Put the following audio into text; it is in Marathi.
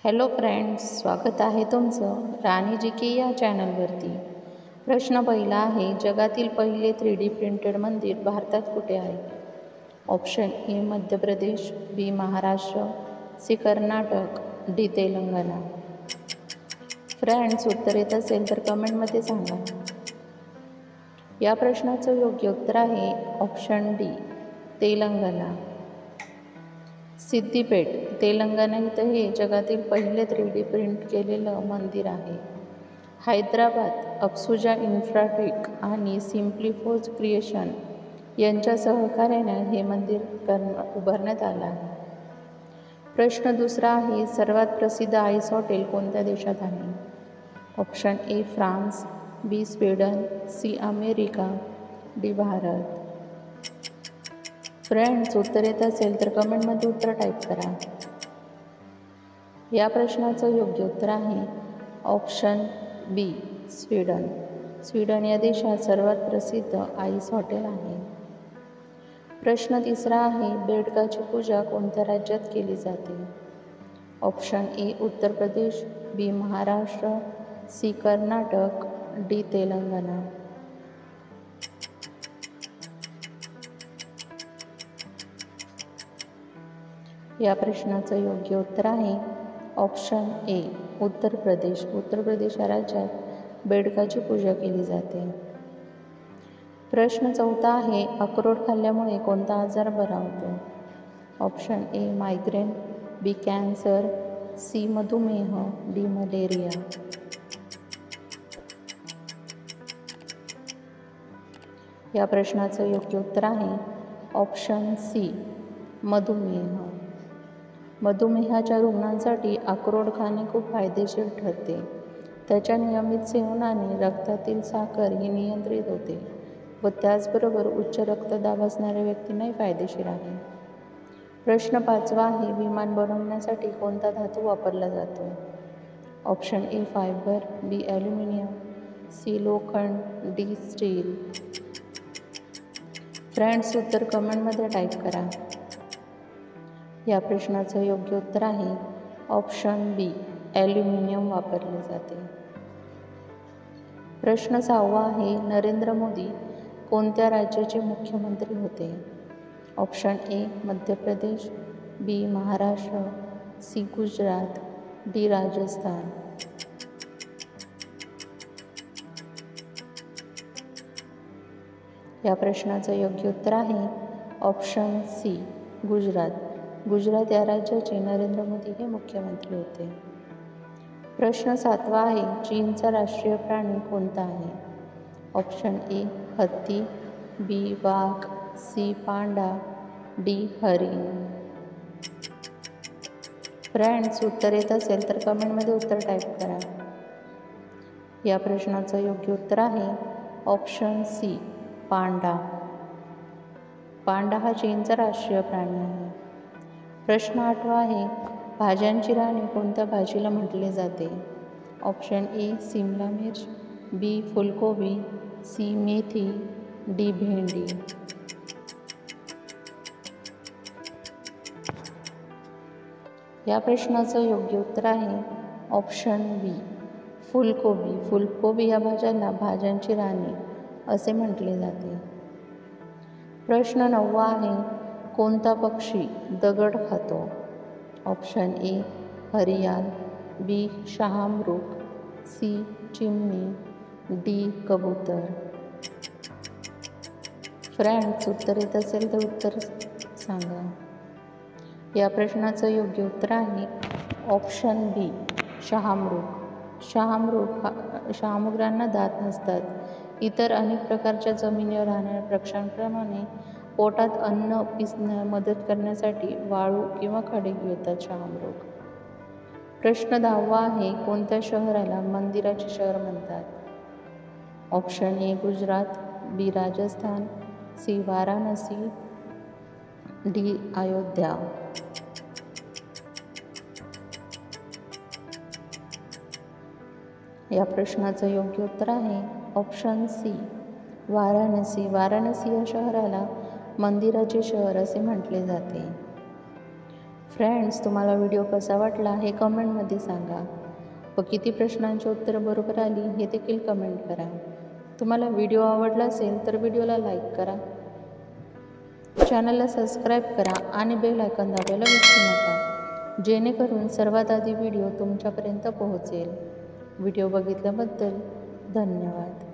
हॅलो फ्रेंड्स, स्वागत आहे तुमचं राणी जी के या चॅनलवरती. प्रश्न पहिला आहे, जगातील पहिले 3D प्रिंटेड मंदिर भारतात कुठे आहे? Option A Madhya Pradesh, B Maharashtra, C Karnataka, D Telangana. Friends, उत्तर येत असेल तर कमेंटमध्ये सांगा. या प्रश्नाचं योग्य उत्तर आहे ऑप्शन डी तेलंगणा. सिद्दीपेट, तेलंगणा इथं हे जगातील पहिले 3D प्रिंट केलेलं मंदिर आहे. हैदराबाद, अप्सुजा इन्फ्राटेक आणि सिम्प्लिफोज क्रिएशन यांच्या सहकार्याने हे मंदिर उभारण्यात आलं आहे. प्रश्न दुसरा आहे, सर्वात प्रसिद्ध आईस हॉटेल कोणत्या देशात आहे? Option A France, B Sweden, C America, D Bharat. Friends, उत्तर येत असेल तर कमेंटमध्ये उत्तर टाईप करा. या प्रश्नाचं योग्य उत्तर आहे ऑप्शन बी स्वीडन. स्वीडन या देशात सर्वात प्रसिद्ध आईस हॉटेल आहे. प्रश्न तिसरा आहे, बेडकाची पूजा कोणत्या राज्यात केली जाते? Option A Uttar Pradesh, B Maharashtra, C Karnataka, D Telangana. या प्रश्नाचं योग्य उत्तर आहे ऑप्शन ए उत्तर प्रदेश. उत्तर प्रदेश या राज्यात बेडकाची पूजा केली जाते. प्रश्न चौथा आहे, अक्रोड खाल्ल्यामुळे कोणता आजार बरा होतो? Option A migraine, B cancer, C मधुमेह, डी मलेरिया. या प्रश्नाचं योग्य उत्तर आहे ऑप्शन सी मधुमेह. मधुमेहाच्या रुग्णांसाठी अक्रोड खाणे खूप फायदेशीर ठरते. त्याच्या नियमित सेवनाने रक्तातील साखर ही नियंत्रित होते व त्याचबरोबर उच्च रक्तदाब असणाऱ्या व्यक्तींनाही फायदेशीर आहे. प्रश्न पाचवा आहे, विमान बनवण्यासाठी कोणता धातू वापरला जातो? Option A fibre, B aluminium, C लोखंड, डी स्टील. फ्रेंड्स, उत्तर कमेंटमध्ये टाईप करा. या प्रश्नाचं योग्य उत्तर आहे ऑप्शन बी ॲल्युमिनियम वापरले जाते. प्रश्न सहावा आहे, नरेंद्र मोदी कोणत्या राज्याचे मुख्यमंत्री होते? Option A Madhya Pradesh, B Maharashtra, C Gujarat, D Rajasthan. या प्रश्नाचं योग्य उत्तर आहे ऑप्शन सी गुजरात. गुजरात या राज्याचे नरेंद्र मोदी हे मुख्यमंत्री होते. प्रश्न सातवा आहे, चीनचा राष्ट्रीय प्राणी कोणता आहे? ऑप्शन ए हत्ती, बी वाघ, सी पांडा, डी हरिण. फ्रेंड्स, उत्तर येत असेल तर कमेंटमध्ये उत्तर टाईप करा. या प्रश्नाचं योग्य उत्तर आहे ऑप्शन सी पांडा. पांडा हा चीनचा राष्ट्रीय प्राणी आहे. प्रश्न आठवा आहे, भाज्यांची राणी कोणत्या भाजीला म्हटले जाते? ऑप्शन ए सिमला मिर्च, बी फुलकोबी, सी मेथी, डी भेंडी. या प्रश्नाचं योग्य उत्तर आहे ऑप्शन बी फुलकोबी. फुलकोबी या भाज्यांना भाज्यांची राणी असे म्हटले जाते. प्रश्न नववा आहे, कोणता पक्षी दगड खातो? ऑप्शन ए हरियाल, बी शहामृग, सी चिमणी, डी कबूतर. फ्रेंड्स, उत्तर येत असेल तर उत्तर सांगा. या प्रश्नाचं योग्य उत्तर आहे ऑप्शन बी शहामृग. शहामृगांना दात नसतात. इतर अनेक प्रकारच्या जमिनीवर राहणाऱ्या पक्ष्यांप्रमाणे पोटात अन्न पिसण्यास मदत करण्यासाठी वाळू किंवा खडे घेतात शहामृग. प्रश्न 10वा आहे, कोणत्या शहराला मंदिराचे शहर म्हणतात? Option A Gujarat, B Rajasthan, C Varanasi, D Ayodhya. या प्रश्नाचं योग्य उत्तर आहे ऑप्शन सी वाराणसी. वाराणसी या शहराला मंदिराचे शहर असे म्हटले जाते. फ्रेंड्स, तुम्हाला व्हिडिओ कसा वाटला हे कमेंटमध्ये सांगा व किती प्रश्नांची उत्तरं बरोबर आली हे देखील कमेंट करा. तुम्हाला व्हिडिओ आवडला असेल तर व्हिडिओला लाईक करा, चॅनलला सबस्क्राईब करा आणि बेल आयकॉन दाबायला विसरू नका, जेणेकरून सर्वात आधी व्हिडिओ तुमच्यापर्यंत पोहोचेल. व्हिडिओ बघितल्याबद्दल धन्यवाद.